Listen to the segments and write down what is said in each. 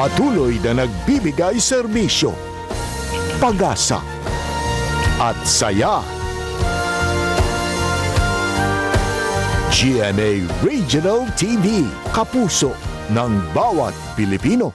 Patuloy na nagbibigay serbisyo, pag-asa at saya. GMA Regional TV, kapuso ng bawat Pilipino.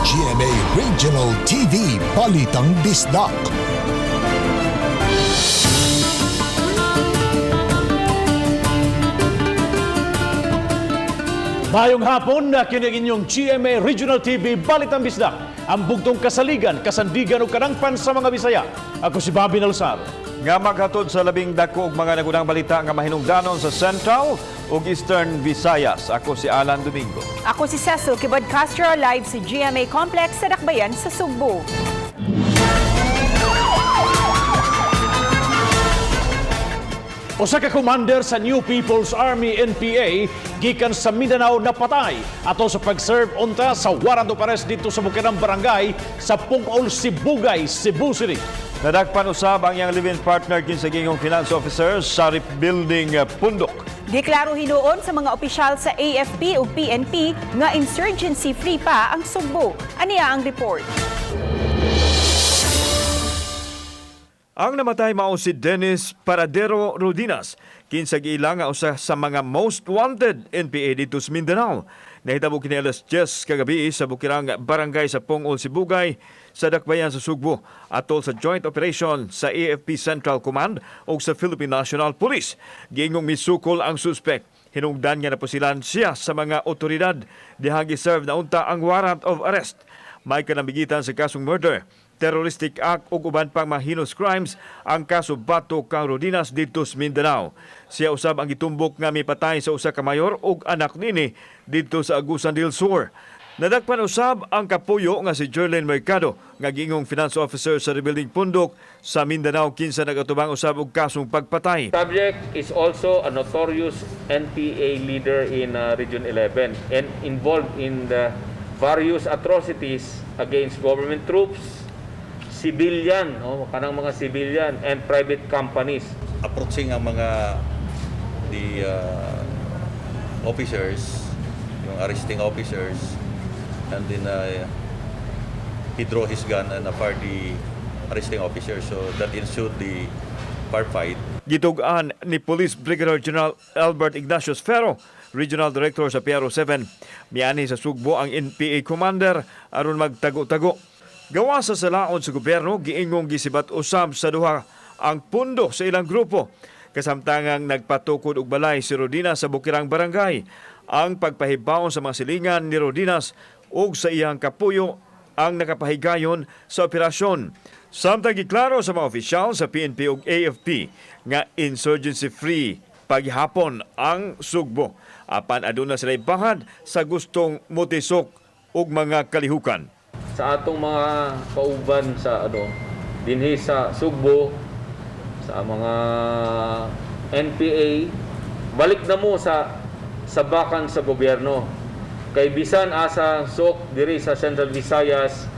GMA Regional TV, Balitang Bisdak. Mayong hapon na kinig inyong GMA Regional TV, Balitang Bisdak. Ang bugtong kasaligan, kasandigan o kanangpan sa mga Bisaya. Ako si Bobby Nalsar. Nga maghatod sa labing dako og mga nagunang balita nga mahinungdanon sa Central ug Eastern Visayas. Ako si Alan Domingo. Ako si Cecil Kibad Castro, live sa GMA Complex sa Dakbayan sa Sugbo. Usa ka commander sa New People's Army NPA gikan sa Mindanao napatay atol sa pag-serve unta sa warrant of arrest dito sa Bukirang Barangay sa Pungol, Sibugay, Cebu City. Nadagpan usab ang iyang live-in partner kinsa gingong finance officer sa RIP Building Pundok. Deklaro hinuon sa mga opisyal sa AFP ug PNP nga insurgency-free pa ang Sugbo. Aniya ang report. Ang namatay mao si Dennis Paradero Rodinas, kinsa giila nga usa sa mga most wanted NPA dito sa Mindanao. Nahitabo kini alas 10 kagabi sa Bukirang Barangay sa Pungol, Sibugay, sa Dakbayan sa Sugbo atol sa joint operation sa AFP Central Command o sa Philippine National Police. Giingong misukol ang suspect. Hinungdan nga napusilan siya sa mga otoridad dihang giserve na unta ang warrant of arrest. May kanamigitan sa kasong murder, terroristic act o uban pang mga heinous crimes ang kaso bato kang Rodinas dito sa Mindanao. Siya usab ang gitumbok nga mipatay sa usa ka mayor ug anak nini dito sa Agusan del Sur. Nadagpan usab ang kapuyo nga si Jerlyn Mercado nga gingong finance officer sa Rebuilding Pundok sa Mindanao kinsa nagatubang usab og kasong pagpatay. Subject is also a notorious NPA leader in Region 11 and involved in the various atrocities against government troops, civilian, kanang mga civilian and private companies. Approaching ang mga officers, yung arresting officers, and then he drew his gun and fired the arresting officer, so that ensued the firefight. Gitugaan ni Police Brigadier General Albert Ignacius Ferro, Regional Director sa PRO 7. Miani sa Sugbo ang NPA commander aron magtago-tago. Gawa sa salaon sa gobyerno, giingong gisibat usab sa duha ang pundo sa ilang grupo. Kasamtangang nagpatukod og balay si Rodinas sa Bukirang Barangay. Ang pagpahibaon sa mga silingan ni Rodinas ug sa iyang kapuyo ang nakapahigayon sa operasyon. Samtang giklaro sa mga opisyal sa PNP ug AFP nga insurgency-free paghapon ang Sugbo. Apan aduna sila bahad sa gustong motisok ug mga kalihukan. Sa atong mga kauban sa dinhi sa Sugbo, sa mga NPA, balik na mo sa sabakan sa gobyerno. Kay bisan asa sok diri sa Central Visayas,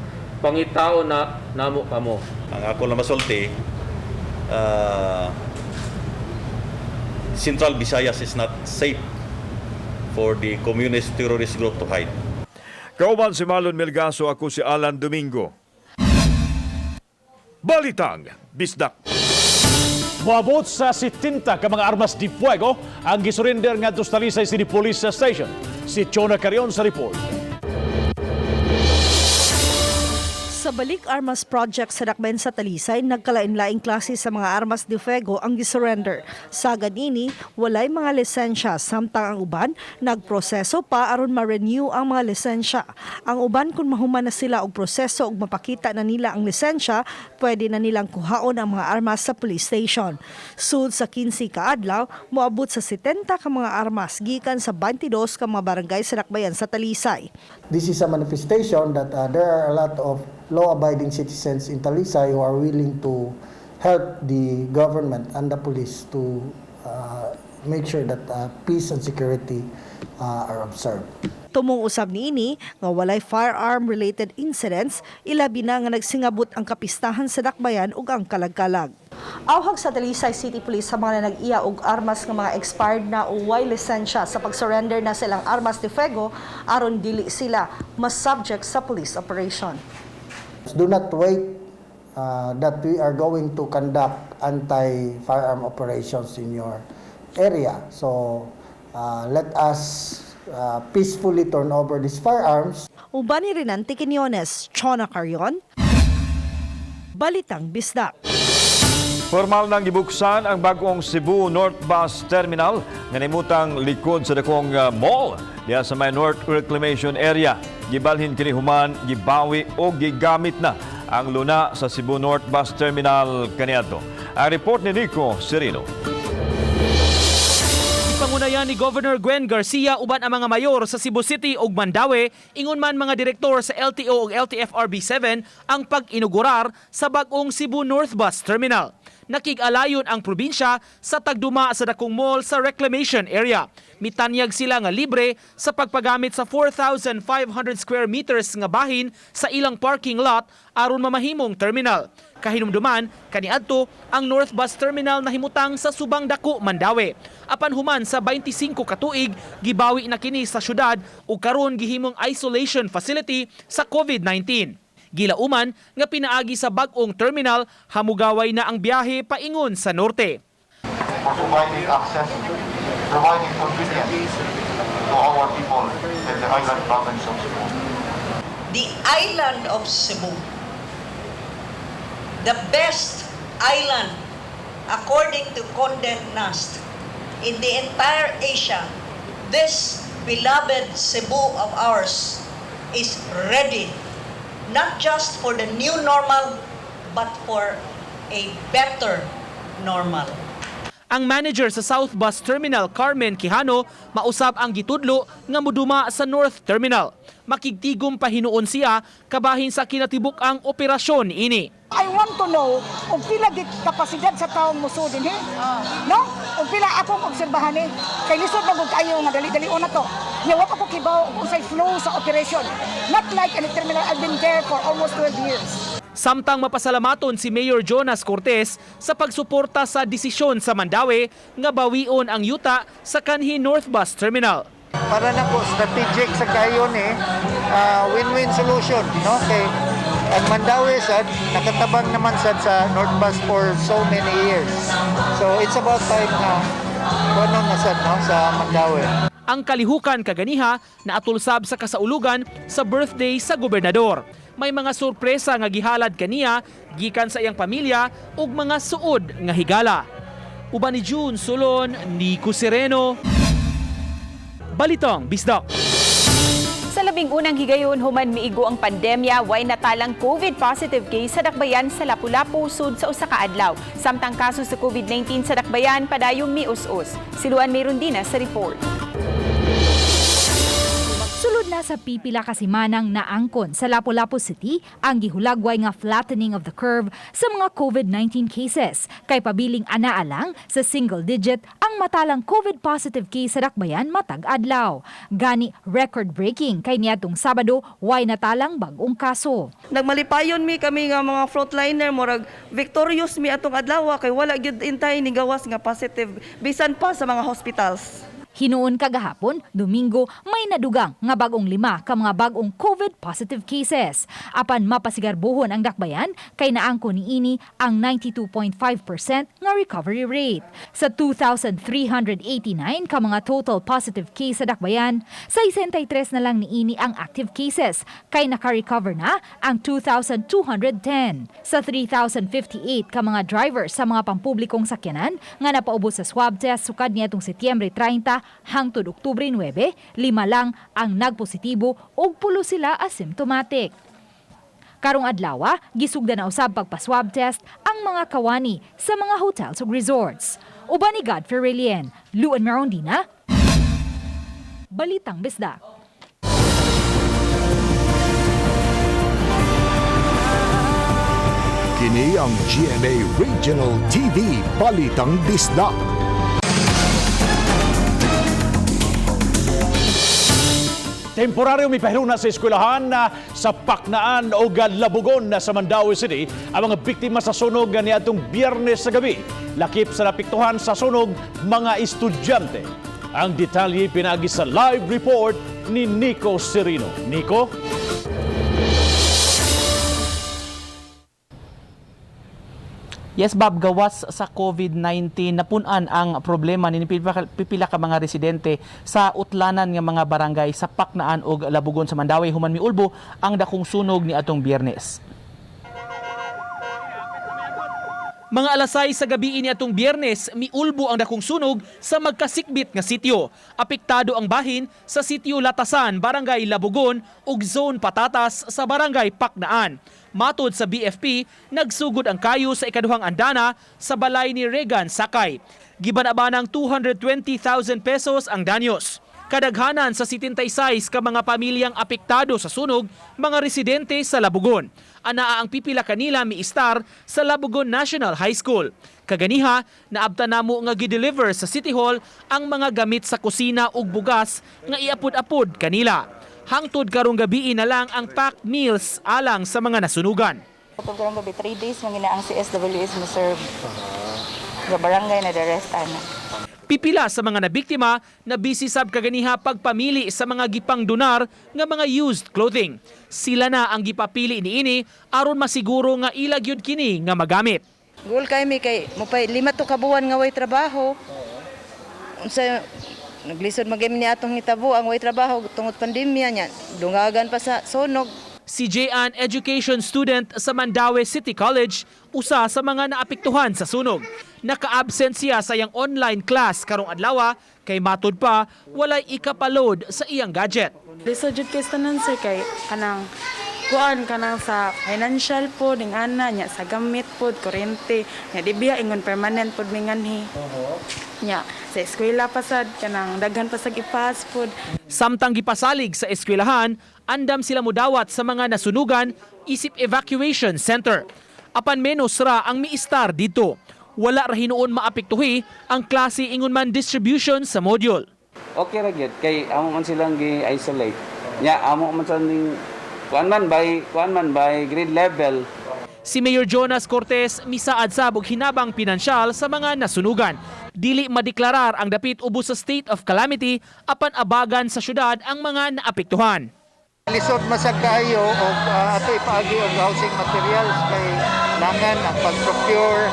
pangitao na namo kamo. Ang ako na masulti, Central Visayas is not safe for the communist terrorist group to hide. Kauban si Marlon Melgaso, ako si Alan Domingo. Balitang Bisdak. Moabot sa 70 ka mga armas di fuego ang gisurrender ngadto sa Talisay City Police Station. Si Chona Carion sa report. Sa Sa balik armas project sa Dakbayan sa Talisay, nagkalain-laing klase sa mga armas de fuego ang gisurrender. Sa ganini, walay mga lisensya samtang ang uban nagproseso pa aron ma-renew ang mga lisensya. Ang uban kung mahuman na sila og proseso ug mapakita na nila ang lisensya, pwede na nilang kuhaon ang mga armas sa police station. Sud sa 15 ka adlaw, moabot sa 70 ka mga armas gikan sa 22 ka mga barangay sa Dakbayan sa Talisay. This is a manifestation that there are a lot of law-abiding citizens in Talisay who are willing to help the government and the police to make sure that peace and security are observed. Tumong usab niini nga walay firearm-related incidents, ilabi na nga nagsingabot ang kapistahan sa Dakbayan ug ang kalag-kalag. Awhag sa Talisay City Police sa mga nag-iya og armas nga mga expired na o way lisensya sa pag-surrender na silang armas de fuego aron dili sila mas subject sa police operation. Do not wait that we are going to conduct anti-firearm operations in your area. So let us peacefully turn over these firearms. Uban ni Renante Quinones, Chona Carrion, Balitang Bisdak. Formal nang gibuksan ang bagong Cebu North Bus Terminal nga nimutang likod sa dakong mall diha sa may North Reclamation Area. Gibalhin kini human gibawi o gigamit na ang luna sa Cebu North Bus Terminal kaniadto. Ang report ni Nico Serino. Pangunayan ni Governor Gwen Garcia uban ang mga mayor sa Cebu City ug Mandaue, ingon man mga direktor sa LTO ug LTFRB7 ang pag-inaugurar sa bag-ong Cebu North Bus Terminal. Nakig-alayon ang probinsya sa tagduma sa dakong mall sa reclamation area. Mitanyag sila nga libre sa pagpagamit sa 4,500 square meters nga bahin sa ilang parking lot aron mamahimong terminal. Kahinumduman, kaniadto ang North Bus Terminal na himutang sa Subang Dako, Mandaue. Apan human sa 25 ka tuig, gibawi na kini sa syudad ug karon gihimong isolation facility sa COVID-19. Gilauman nga pinaagi sa bag-ong terminal, hamugaway na ang biyahe paingon sa norte. For providing access, providing convenience to our people in the island province of Cebu. The island of Cebu, the best island according to Condé Nast in the entire Asia, this beloved Cebu of ours is ready not just for the new normal but for a better normal. Ang manager sa South Bus Terminal, Carmen Quijano, mausab ang gitudlo nga muduma sa North Terminal. Makigtigom pa hinuon siya kabahin sa kinatibuk ang operasyon ini. I want to know kung pila di kapasidad sa taong musudin, no? Kung pila akong obserbahan kay lisod magod kayo nga dali-dali una to. Yawa ako kibaw kung sa flow sa operation. Not like any terminal, I've been there for almost 12 years. Samtang mapasalamaton si Mayor Jonas Cortez sa pagsuporta sa desisyon sa Mandaue nga bawion ang yuta sa kanhi North Bus Terminal. Para na po strategic sa kayon win-win solution, no? Kay ang Mandaue sad nakatabang naman sad sa North Bus for so many years. So it's about time na kuno na sad no sa Mandaue. Ang kalihukan kaganiha na atulsab sa kasaulugan sa birthday sa gobernador. May mga sorpresa nga gihalad kaniya gikan sa iyang pamilya ug mga suod nga higala. Uban ni June Sulon, Nico Sereno, Balitang Bisdak. Sa labing unang higayon, human miigo ang pandemya, way natalang COVID positive case sa Dakbayan sa Lapu-Lapu sud sa usa ka adlaw. Samtang kaso sa COVID-19 sa Dakbayan padayong mius-us. Siluan mayroon din sa report. Sulod na sa pipila ka simanang naangkon sa Lapu-Lapu City ang gihulagway nga flattening of the curve sa mga COVID-19 cases. Kay pabiling anaa lang sa single digit ang matalang COVID positive case sa Dakbayan matag adlaw. Gani record-breaking kay niadtong Sabado way natalang bag-ong kaso. Nagmalipayon kami nga mga frontliner murag victorious mi atong adlaw kay wala gyud intay ni gawas nga positive bisan pa sa mga hospitals. Hinuon kagahapon, Domingo, may nadugang nga bagong 5 ka mga bagong COVID positive cases. Apan mapasigarbuhon ang dakbayan kay naangko niini ang 92.5% nga recovery rate. Sa 2,389 ka mga total positive case sa dakbayan, 63 na lang niini ang active cases kay naka-recover na ang 2,210. Sa 3,058 ka mga drivers sa mga pampublikong sakyanan nga napaubos sa swab test sukad niadtong Setyembre 30 hangtod Oktubre 9, 5 lang ang nagpositibo ug 10 sila asymptomatic. Karong adlaw, gisugda na usab pagpa-swab test ang mga kawani sa mga hotels ug resorts. Uban ni Godfrey Relien, Luan Marondina, Balitang Bisda. Kini ang GMA Regional TV Balitang Bisda. Temporaryo may pahiruna sa eskwelahan na sa Paknaan o Labugon na sa Mandaue City ang mga biktima sa sunog nga niadtong Biyernes sa gabi. Lakip sa napiktuhan sa sunog mga estudyante. Ang detalye pinagi sa live report ni Nico Serino. Nico? Yes, Bob, gawas sa COVID-19, napunan ang problema ni pipila ka mga residente sa utlanan nga mga barangay sa Paknaan ug Labugon sa Mandaue human miulbo ang dakong sunog ni atong Biyernes. Mga alas 6 sa gabi ini atong Biyernes, miulbo ang dakong sunog sa magkasikbit nga sitio. Apektado ang bahin sa sitio Latasan, Barangay Labugon ug Zone Patatas sa Barangay Paknaan. Matod sa BFP, nagsugod ang kayo sa ikaduhang andana sa balay ni Regan Sakay. Gibanaba ng 220,000 pesos ang danyos. Kadaghanan sa 76 ka mga pamilyang apektado sa sunog, mga residente sa Labugon. Anaa ang pipila kanila miistar sa Labugon National High School. Kaganiha, naabta namo nga gi-deliver sa City Hall ang mga gamit sa kusina ug bugas nga iapod-apod kanila. Hangtod karong gabi na lang ang packed meals alang sa mga nasunugan. Hangtod karong gabi 3 days mangina ang CSWS mo serve. Sa barangay na darestan. Pipila sa mga nabiktima na busy sab kaganiha pagpamili sa mga gipang donar nga mga used clothing. Sila na ang gipapili niini aron masiguro nga ilagyud kini nga magamit. Goal kay mi kay mopay 5 to ka buwan nga way trabaho. Unsa naglisod magim ni atong hitabo ang way trabaho tungod pandemya nya dungagan pa sa sunog. Si J.An. education student sa Mandaue City College, usa sa mga naapektuhan sa sunog. Naka-absent siya sa iyang online class karong adlaw kay matod pa walay ikapaload sa iyang gadget. Lisod jud kay tanan sir kay kanang kuan kanang sa financial pod ning ana nya sa gamit pod kuryente nya di biya ingon permanent pod minganhi. Nya sa eskwela pasad kanang daghan pasag ipas pod. Samtang gipasalig sa eskwelahan, andam sila mudawat sa mga nasunugan isip evacuation center. Apan menos ra ang miistar dito. Wala ra hinuon maapektuhi ang klase ingon man distribution sa module. Okay ra gyud kay amo man silang gi-isolate. Nya amo man silang kuan man by grade level. Si Mayor Jonas Cortez misaad sab og hinabang pinansyal sa mga nasunugan. Dili madeklarar ang dapit ubos sa state of calamity apan abagan sa syudad ang mga naapektuhan. Lisod masag kaayo og ato ipaagi og housing materials kay langan ang pag-procure,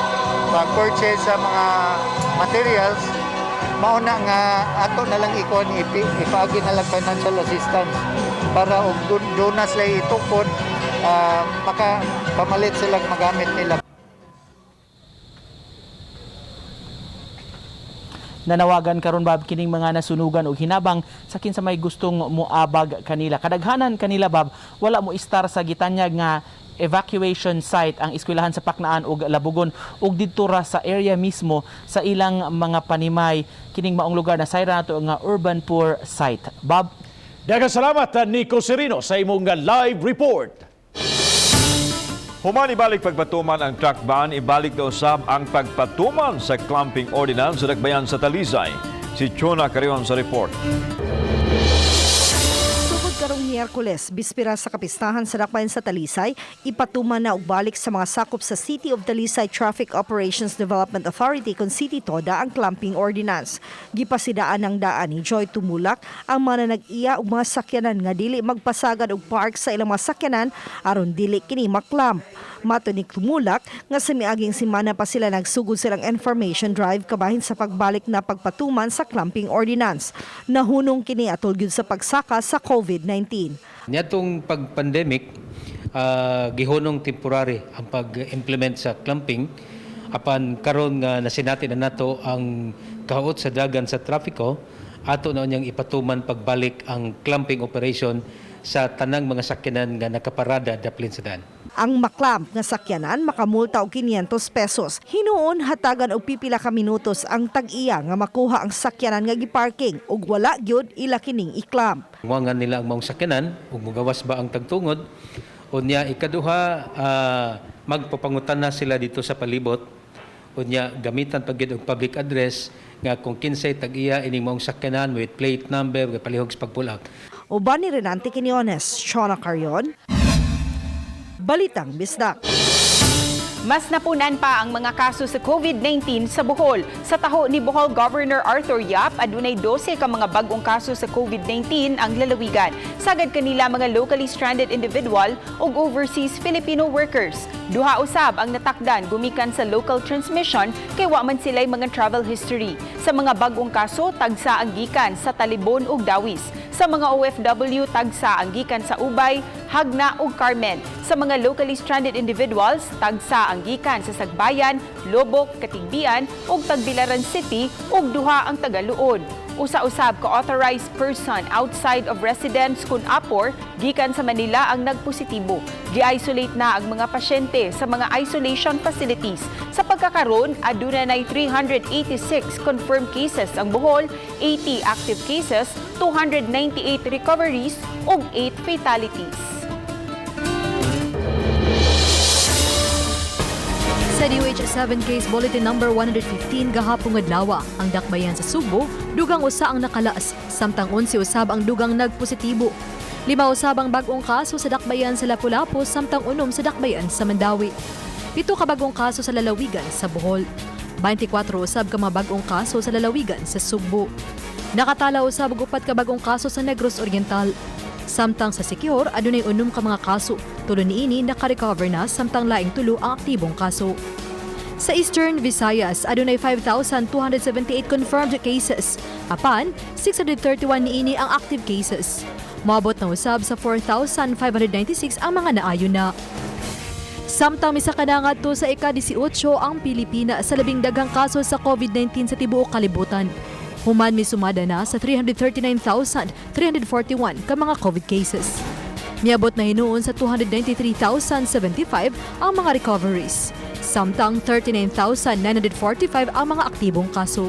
pag-purchase sa mga materials mauna nga ato na lang ikon ipaagi na lang financial assistance para og donas lay itukod makapamalit silang magamit nila. Nanawagan karon Bob kining mga nasunugan og hinabang sa kinsa may gustong moabag kanila. Kadaghanan kanila Bob wala mo istar sa gitanyag nga evacuation site ang eskwelahan sa Paknaan ug Labugon ug didto ra sa area mismo sa ilang mga panimay kining maong lugar na sayra nato nga urban poor site. Bob, daghang salamat Nico Serino sa imong live report. Human ibalik pagpatuman ang truck ban, ibalik na usab ang pagpatuman sa clamping ordinance sa Dakbayan sa Talisay. Si Chona Carion sa report. Sugod karong Miyerkules, bispira sa kapistahan sa dakbayan sa Talisay, ipatuman na og balik sa mga sakop sa City of Talisay Traffic Operations Development Authority kon City Toda ang clamping ordinance. Gipasidaan ng daan ni Joy Tumulak ang mga nag-iya og mga sakyanan nga dili magpasagad og park sa ilang mga sakyanan aron dili kini maklamp. Mato ni Tumulak nga sa miaging semana pa sila nagsugod silang information drive kabahin sa pagbalik na pagpatuman sa clamping ordinance. Nahunong kini atol gyud sa pagsaka sa COVID-19. Nitong pag-pandemic, gihunong temporary ang pag-implement sa clamping apan karon nga nasinati na nato ang kaot sa dagan sa trapiko ato na niyang ipatuman pagbalik ang clamping operation sa tanang mga sakyanan nga nakaparada daplin sa daan. Ang maklamp nga sakyanan makamulta og 500 pesos. Hinuon hatagan og pipila ka minutos ang tag-iya nga makuha ang sakyanan nga giparking ug wala gyud ila kining iklamp. Muangan nila ang mga sakyanan ug mugawas ba ang tagtungod unya ikaduha magpapangutan na sila dito sa palibot unya gamitan pag gyud og public address nga kung kinsay tag-iya ining mga sakyanan with plate number ug palihog sa pag-pull out. Uban ni Renante Quinones, Shona Carion, Balitang Bisdak. Mas napunan pa ang mga kaso sa COVID-19 sa Bohol. Sa taho ni Bohol Governor Arthur Yap, adunay 12 ka mga bagong kaso sa COVID-19 ang lalawigan. Sagad kanila mga locally stranded individual ug overseas Filipino workers. Duha usab ang natakdan gumikan sa local transmission kay wa man sila'y mga travel history. Sa mga bagong kaso, tagsa ang gikan sa Talibon ug Dawis. Sa mga OFW, tagsa ang gikan sa Ubay, Hagna ug Carmen. Sa mga locally stranded individuals, tagsa ang gikan sa Sagbayan, Lobok, Katigbian ug Tagbilaran City ug duha ang Tagaluon. Usa-usab ka authorized person outside of residence kun APOR gikan sa Manila ang nagpositibo. Gi-isolate na ang mga pasyente sa mga isolation facilities. Sa pagkakaroon, aduna nay 386 confirmed cases ang Bohol, 80 active cases, 298 recoveries ug 8 fatalities. Sa DOH-7 case bulletin number 115 gahapong adlaw ang dakbayan sa Subo, dugang usa ang nakalaas, samtang 11 usab ang dugang nagpositibo. 5 usab ang bag-ong kaso sa dakbayan sa Lapu-Lapu, samtang 6 sa dakbayan sa Mandawi. 7 ka bagong kaso sa lalawigan sa Bohol. 24 usab ka mga bag-ong kaso sa lalawigan sa Subo. Nakatala usab og 4 ka bagong kaso sa Negros Oriental. Samtang sa Siquijor, adunay 6 ka mga kaso. Tulo niini naka-recover na, samtang laing 3 ang aktibong kaso. Sa Eastern Visayas, adunay 5,278 confirmed cases. Apan, 631 niini ang active cases. Moabot na usab sa 4,596 ang mga naayon na. Samtang misaka na ngadto sa ika-18 ang Pilipinas sa labing daghang kaso sa COVID-19 sa tibuok kalibutan. Human misumada na sa 339,341 ka mga COVID cases. Miabot na hinuon sa 293,075 ang mga recoveries. Samtang 39,945 ang mga aktibong kaso.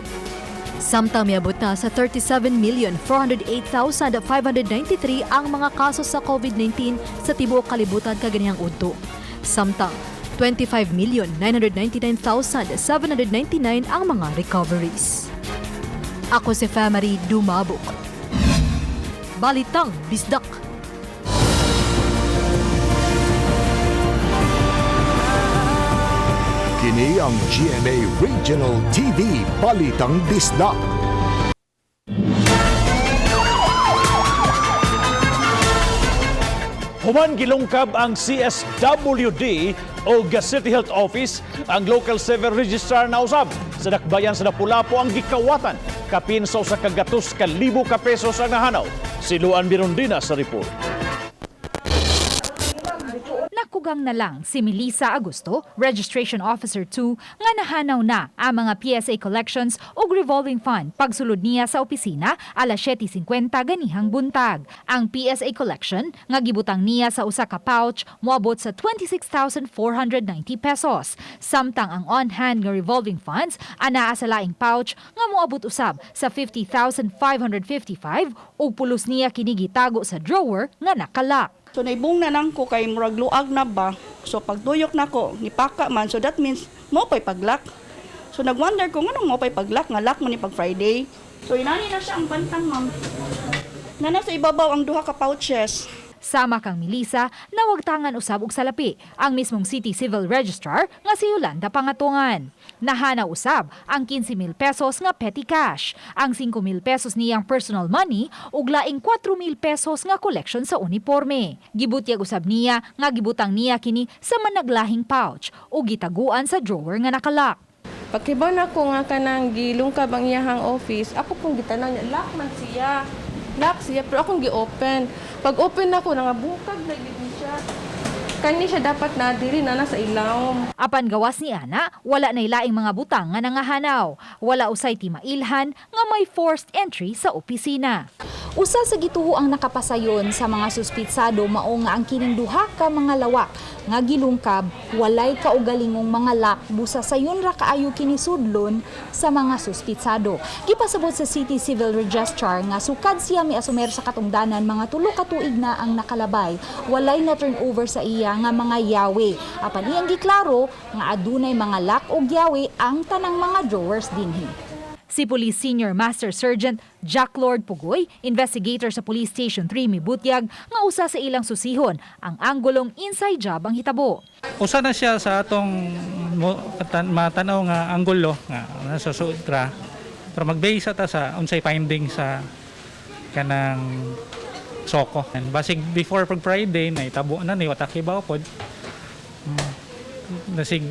Samtang miabot na sa 37,408,593 ang mga kaso sa COVID-19 sa tibuok kalibutan kaganihang udto. Samtang 25,999,799 ang mga recoveries. Ako si Famary Dumabok. Balitang Bisdak. Kini ang GMA Regional TV Balitang Bisdak. Human gilungkab ang CSWD o City Health Office, ang Local Civil Registrar na usab. Sa dakbayan sa Lapu-Lapu ang gikawatan. Kapin sa usa ka gatos ka libo ka pesos ang nahanaw. Si Luan Birondina sa report. Nakugang na lang si Melissa Agusto, Registration Officer 2, nga nahanaw na ang mga PSA collections o revolving fund pagsulod niya sa opisina alas 7:50 ganihang buntag. Ang PSA collection nga gibutang niya sa usa ka pouch moabot sa 26,490 pesos. Samtang ang on-hand nga revolving funds anaa sa laing pouch nga moabot usab sa 50,555 ug pulos niya kini gitago sa drawer nga nakalak. So naibong na nang ko kay murag luag na ba. So pagtuyok na ko, nipaka man. So that means mo pa'y paglak. So nagwonder ko, anong mo pa'y paglak? Nga lock mo ni pag Friday. So inani na siya ang bantang, ma'am. Nana sa ibabaw ang duha ka pouches. Sama kang Melissa na wagtangan usab og salapi ang mismong City Civil Registrar nga si Yolanda Pangatungan. Nahana usab ang 15,000 pesos nga petty cash, ang 5,000 pesos niyang personal money ug laing 4,000 pesos nga collection sa uniforme. Gibutyag usab niya nga gibutang niya kini sa managlahing pouch ug gitaguan sa drawer nga nakalock. Pagkibaw na ko nga kanang gilungkab ang iyahang office, ako pong gitanaw niya, lock man siya. Lock siya, pero akong gi-open. Pag open ako, nangabukag na gid siya. Kani siya dapat na diri na sa ilawom. Apan gawas ni ana, wala na ilaing mga butang nga nangahanaw. Wala usay timailhan nga may forced entry sa opisina. Usa sa gituo ang nakapasayon sa mga suspitsado mao nga ang kining duha ka mga lawak nga gilungkab walay kaugalingong mga lock busa sayon ra kaayo kini sudlon sa mga suspitsado. Gipasabot sa City Civil Registrar nga sukad siya miasumer sa katungdanan mga 3 ka tuig na ang nakalabay, walay na turnover sa iya nga mga yawe. Apan iyang giklaro nga adunay mga lock og yawe ang tanang mga drawers dinhi. Si Police Senior Master Sergeant Jack Lord Pugoy, investigator sa Police Station 3 mibutyag nga usa sa ilang susihon ang anggulong inside job ang hitabo. Usa na siya sa atong matanaw nga anggulo nga nasa sutra para mag-base ta sa unsay finding sa kanang soko. And basig before pag Friday na itabo na ni watakibaw pod. Nasig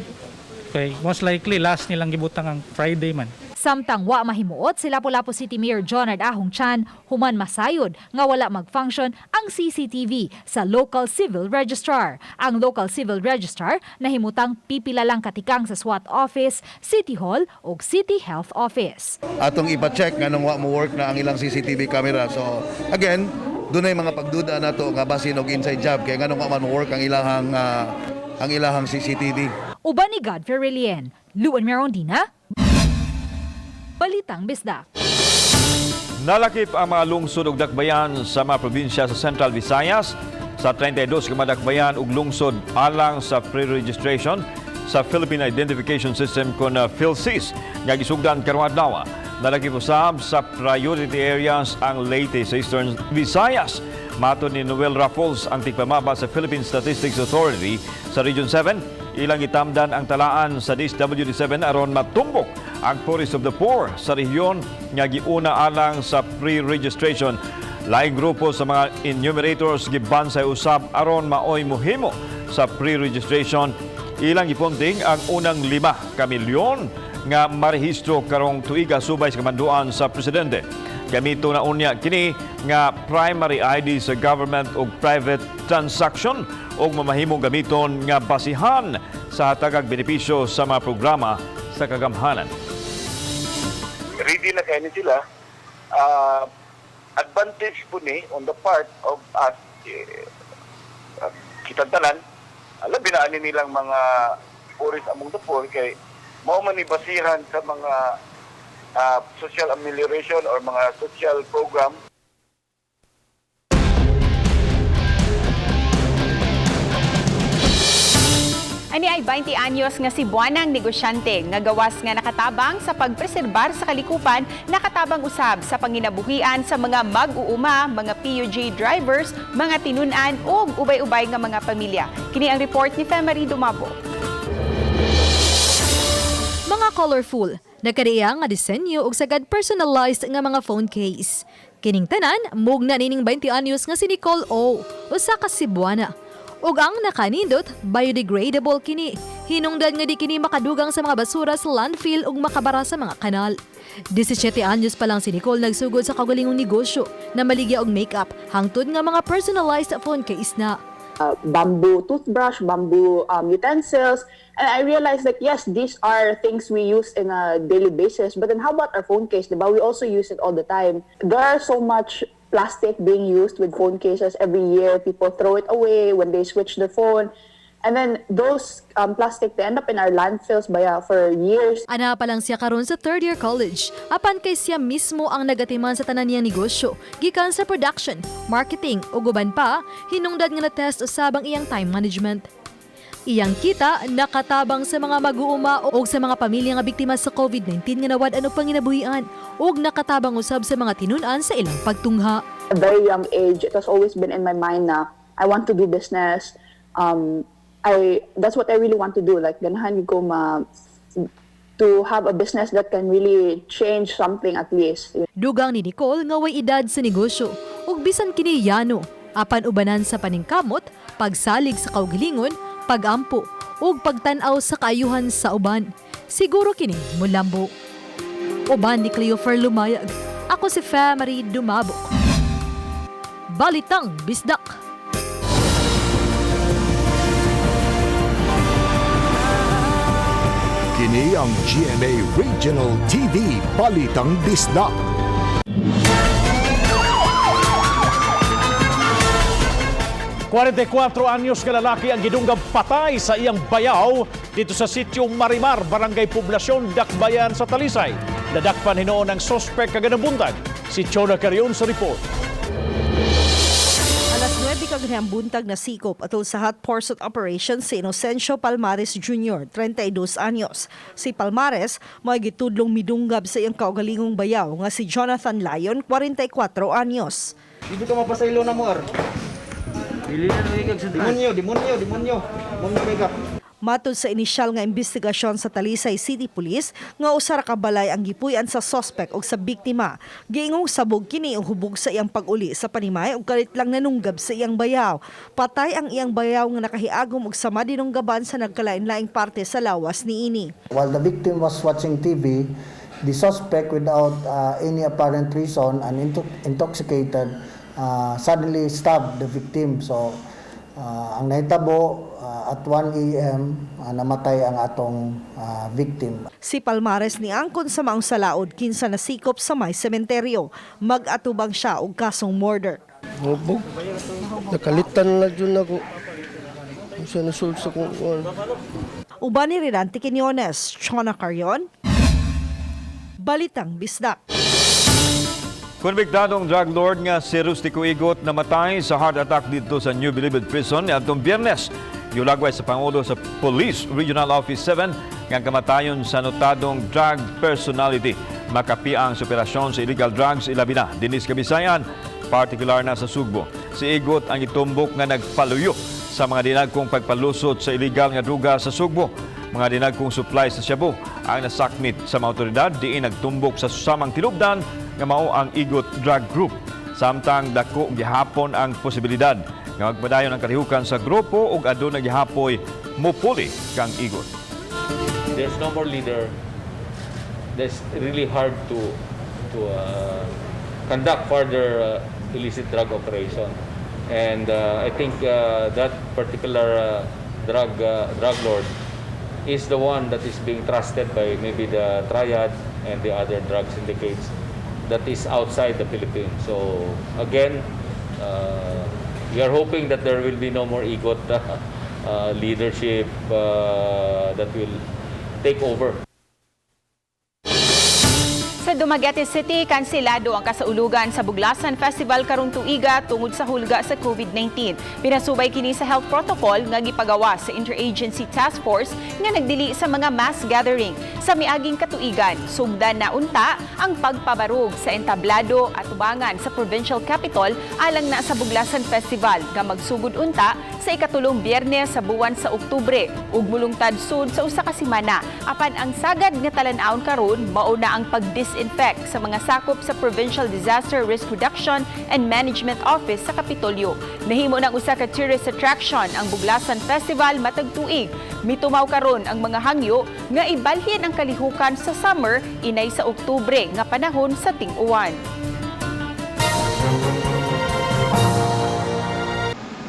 kay most likely last nilang gibutang ang Friday man. Samtang wa mahimuot si Lapu-Lapu City Mayor Jonard Ahong Chan, human masayod nga wala mag-function ang CCTV sa Local Civil Registrar. Ang Local Civil Registrar nahimutang pipila lang katikang sa SWAT Office, City Hall o City Health Office. Atong ipa-check nga nung wa mo work na ang ilang CCTV camera. So again, dunay mga pagduda nato nga basin og inside job kay nganong wa man mo work ang ilahang CCTV. Uban ni Godfrey Relien, Luan Merondina, Balitang Bisdak. Nalakip ang mga lungsod ug dakbayan sa mga probinsya sa Central Visayas sa 32 ka mga dakbayan ug lungsod alang sa pre-registration sa Philippine Identification System kon PhilSys nga gisugdan karong adlaw. Nalakip usab sa priority areas ang Leyte sa Eastern Visayas. Matod ni Noel Raffles, ang tigpamaba sa Philippine Statistics Authority sa Region 7, ilang itamdan ang talaan sa DSWD7 aron matumbok ang Poorest of the Poor sa rehiyon nga giuna alang sa pre-registration. Laing grupo sa mga enumerators gibansay usab aron maoy mohimo sa pre-registration. Ilang ipunting ang unang 5 ka milyon nga marehistro karong tuiga subay sa kamanduan sa presidente. Gamito na unya kini nga primary ID sa government o private transaction o mamahimong gamiton nga basihan sa hatagag benepisyo sa mga programa sa kagamhanan. Ready na kayo sila. Advantage po ni on the part of us, kitang tanan, alam binaanin nilang mga poorest among the poor kay mao man ni basihan sa mga social amelioration or mga social program. Ani ay 20 anyos nga si buwanang negosyante nga gawas nga nakatabang sa pagpreserbar sa kalikupan, nakatabang usab sa panginabuhian sa mga mag-uuma, mga PUJ drivers, mga tinunan ug ubay-ubay nga mga pamilya. Kini ang report ni Femari Dumabo. Mga colorful, nagkariya nga disenyo ug sagad personalized nga mga phone case. Kining tanan, mugna nining 20 anyos nga si Nicole O, usa ka Cebuana. Ug ang nakanindot, biodegradable kini. Hinungdan nga di kini makadugang sa mga basura sa landfill ug makabara sa mga kanal. 17 anyos pa lang si Nicole nagsugod sa kagalingong negosyo na maligya og makeup hangtod nga mga personalized phone case na. Bamboo toothbrush, bamboo utensils, and I realized that yes, these are things we use in a daily basis. But then how about our phone case? Diba? We also use it all the time. There are so much plastic being used with phone cases every year. People throw it away when they switch their phone. And then those plastic, they end up in our landfills for years. Ana pa lang siya karon sa third year college. Apan kay siya mismo ang nagatiman sa tanan niyang negosyo. Gikan sa production, marketing o guban pa, hinungdan nga na-test usab ang iyang time management. Iyang kita nakatabang sa mga mag-uuma o sa mga pamilya nga biktima sa COVID-19 nga nawad ano panginabuhian o nakatabang usab sa mga tinunan sa ilang pagtungha. a very young age, it has always been in my mind na I want to do business. That's what I really want to do. Like, ganahan ko to have a business that can really change something at least. Dugang ni Nicole nga way edad sa negosyo ug bisan kini yano apan ubanan sa paningkamot, pagsalig sa kaugalingon, pagampo ug pagtan-aw sa kaayuhan sa uban. Siguro kini mulambo. Uban ni Cleofer Lumayag. Ako si Marie Dumabok. Balitang Bisdak. Kini ang GMA Regional TV Balitang Bisdak. Kwento anyos ka lalaki ang gidunggab patay sa iyang bayaw dito sa sitio Marimar, Barangay Poblasyon, Dakbayan sa Talisay. Nadakpan hinoon ang sospek kaganang buntag. Si Chona Carion sa report. Alas 9 kaganang buntag na sikop atol sa hot pursuit operation si Inocencio Palmares Jr., 32 anyos. Si Palmares may gitudlong midunggab sa iyang kaugalingong bayaw nga si Jonathan Lyon, 44 anyos. Dito ka mapasaylo na mo, Demonyo makeup. Matod sa inisyal nga investigasyon sa Talisay City Police, nga usara ka balay ang gipuy-an sa suspect o sa biktima. Giingong sabog kini ang hubog sa iyang pag-uli sa panimay ug kalit lang nanunggab sa iyang bayaw. Patay ang iyang bayaw nga nakahiagom og sama dinunggaban sa nagkalain-laing parte sa lawas niini. While the victim was watching TV, the suspect without any apparent reason and intoxicated suddenly stabbed the victim. So ang nahitabo at 1 a.m. Namatay ang atong victim. Si Palmares ni angkon sa maong salaod kinsa nasikop sa may sementeryo. Mag-atubang siya og kasong murder. Hubog. Nakalitan na dyan ako. Siya nasulsa ko. Uban ni Rirante Quinones, Chona Carion, Balitang Bisdak. Konbiktadong drug lord nga si Rustico Igot namatay sa heart attack dito sa New Bilibid Prison atong Biyernes. Yulagway sa Pangulo sa Police Regional Office 7 nga kamatayon sa notadong drug personality. Makapiang sa operasyon sa illegal drugs ilabi na dinis Kabisayan, partikular na sa Sugbo. Si Igot ang itumbok nga nagpaluyo sa mga dinagkong pagpalusot sa illegal nga druga sa Sugbo. Mga dinagkong supply sa Cebu ang nasakmit sa mga otoridad diin nagtumbok sa susamang tilubdan nga mao ang Igot Drug Group. Samtang dako gihapon ang posibilidad nga magpadayon ang kalihukan sa grupo ug aduna gihapoy mopuli kang Igot. There's no more leader. That's really hard to conduct further illicit drug operation. And I think that particular drug lord is the one that is being trusted by maybe the Triad and the other drug syndicates that is outside the Philippines. So again, we are hoping that there will be no more Igot leadership that will take over. Sa Dumaguete City, kanselado ang kasaulugan sa Buglasan Festival karong tuiga tungod sa hulga sa COVID-19. Pinasubay kini sa health protocol nga gipagawa sa Interagency Task Force nga nagdili sa mga mass gathering. Sa miaging katuigan, sugdan na unta ang pagpabarog sa entablado at tubangan sa provincial capital alang na sa Buglasan Festival nga magsugod unta sa ikatulong Biyernes sa buwan sa Oktubre ug mulungtad sud sa usa ka semana. Apan ang sagad nga talan-awon karon mao na ang pag-disinfect sa mga sakop sa Provincial Disaster Risk Reduction and Management Office sa Kapitolyo. Nahimo ng usa ka tourist attraction ang Buglasan Festival matag tuig. Mitumaw karon ang mga hangyo nga ibalhin ang kalihukan sa summer inay sa Oktubre nga panahon sa ting-uwan.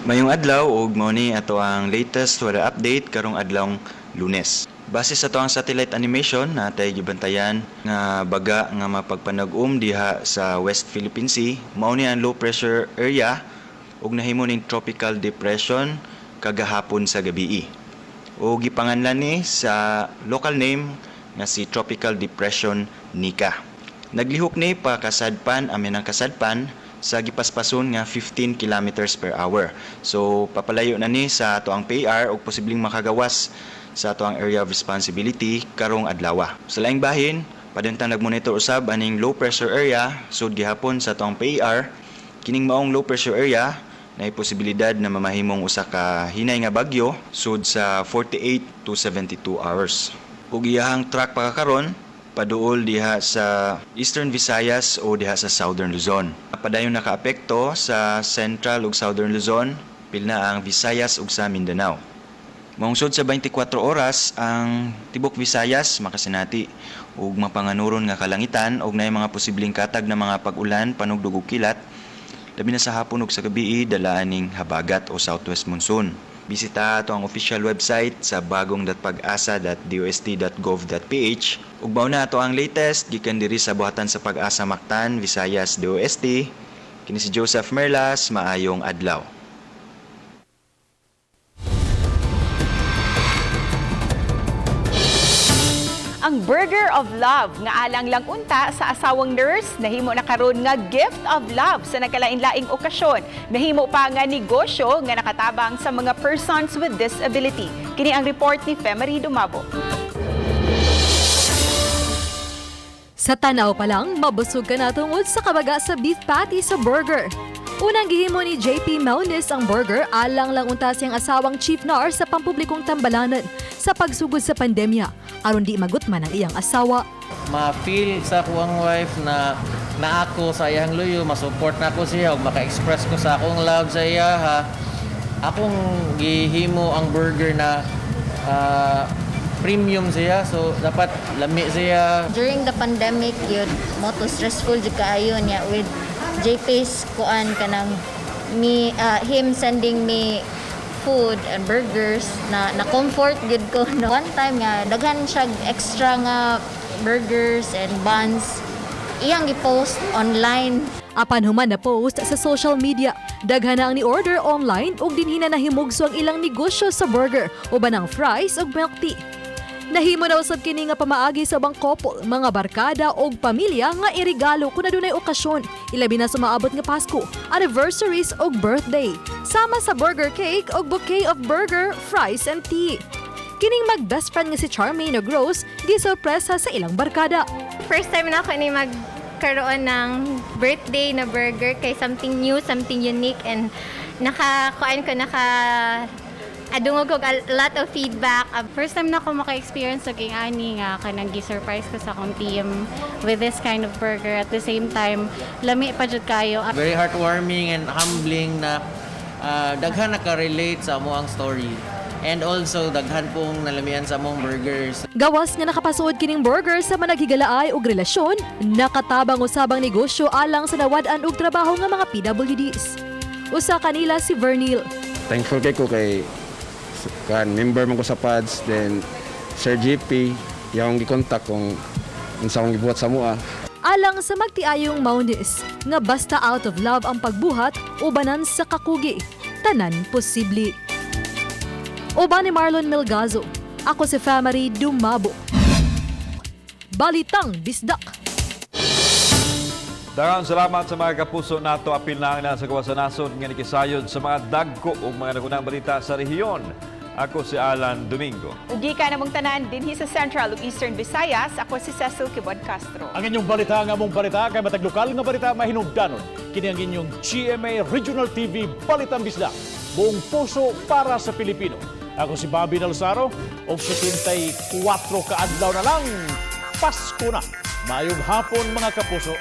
Mayong adlaw ug mao ni ato ang latest weather update karong adlawng Lunes. Base sa ato ang satellite animation natay gibantayan nga baga nga mapagpanag-um diha sa West Philippine Sea, mao ni ang low pressure area ug nahimo ning tropical depression kagahapon sa gabii. Ug gipanganlan ni sa local name nga si Tropical Depression Nika. Naglihok ni pa kasadpan amin ang kasadpan sa gipaspason nga 15 kilometers per hour. So papalayo na ni sa ato ang PAR ug posibleng makagawas sa ato ang area of responsibility karong adlaw. Sa laing bahin, padentang nagmonitor usab aning low pressure area sud gihapon sa ato ang PAR Kining maong low pressure area na posibilidad na mamahimong usa ka hinay nga bagyo sud sa 48 to 72 hours. Ug iyahang track pagkakaron paduol diha sa Eastern Visayas o diha sa Southern Luzon. Padayon nakaapekto sa Central ug Southern Luzon, pilna ang Visayas ug sa Mindanao. Maungsod sa 24 oras ang tibok Visayas makasinati ug mapanganuron nga kalangitan ug naay mga posibleng katag na mga pag-ulan panugdog ug kilat. Labi na sa hapon ug sa gabi dalaaning habagat o southwest monsoon. Bisita ato ang official website sa bagong.pag-asa.dost.gov.ph ug mao na ato ang latest gikan diri sa buhatan sa Pag-asa Mactan, Visayas, DOST. Kini si Joseph Merlas, maayong adlaw. Ang Burger of Love nga alang lang unta sa asawang nurse nahimo na karon nga gift of love sa nagkalain-laing okasyon. Nahimo pa nga negosyo nga nakatabang sa mga persons with disability. Kini ang report ni Femery Dumabo. Sa tanaw pa lang, mabusog ka na tungod sa kabaga sa beef patty sa burger. Unang gihimo ni JP Maunis ang burger alang lang unta siyang asawang chief nurse sa pampublikong tambalanan sa pagsugod sa pandemya aron di magutman ang iyang asawa. Ma-feel sa akong wife na ako sa iyang luyo, masupport na ko siya ug maka-express ko sa akong love sa iya ha. Akong gihimo ang burger na premium siya, so dapat lami siya. During the pandemic yun, mo to stressful jud kaayo niya with JP's kuan kanang him sending me food and burgers na comfort gud ko no. One time nga daghan siya extra nga burgers and buns iyang gi-post online. Apan human na post sa social media, daghan na ang ni-order online ug dinhina na himugso ang ilang negosyo sa burger uban ang fries ug milk tea. Nahimo na usab kini nga pamaagi sa ubang couple, mga barkada og pamilya nga irigalo kung adunay okasyon, ilabi na sa maabot nga Pasko, anniversaries og birthday, sama sa burger cake og bouquet of burger, fries and tea. Kining mag-best friend nga si Charmaine og Rose, gisurpresa sa ilang barkada. First time na ako ni magkaroon ng birthday na burger kay something new, something unique and adungog ko a lot of feedback. First time na ako maka-experience sa ani nga kanang gi-surprise ko sa akong team with this kind of burger. At the same time, lami pa jud kayo. Very heartwarming and humbling na daghan naka-relate sa amo ang story. And also, daghan pong nalamian sa among burgers. Gawas nga nakapasuod kining burger sa managhigalaay og relasyon, nakatabang usabang negosyo alang sa nawad-an og trabaho nga mga PWDs. Usa kanila si Vernil. Thankful kay member man ko sa PADS, then Sir GP, yung gikontak kung unsa akong gibuhat sa mua. Alang sa magtiayong Maunis, nga basta out of love ang pagbuhat, ubanan sa kakugi, tanan posible. Uban ni Marlon Melgazo, ako si Femery Dumabo. Balitang Bisdak. Daghang salamat sa mga kapuso nato apil na sa kawasan nasod nga nikisayod sa mga dagko ug mga nagunang balita sa rehiyon. Ako si Alan Domingo. Ugi ka namong tanan dinhi sa Central ug Eastern Visayas, ako si Cecil Kibod Castro. Ang inyong balita nga mong balita kay matag lokal nga balita mahinungdanon. Kini ang inyong GMA Regional TV Balitang Bisdak. Buong puso para sa Pilipino. Ako si Bobby Nalsaro og 74 ka adlaw na lang Pasko na. Mayong hapon mga kapuso.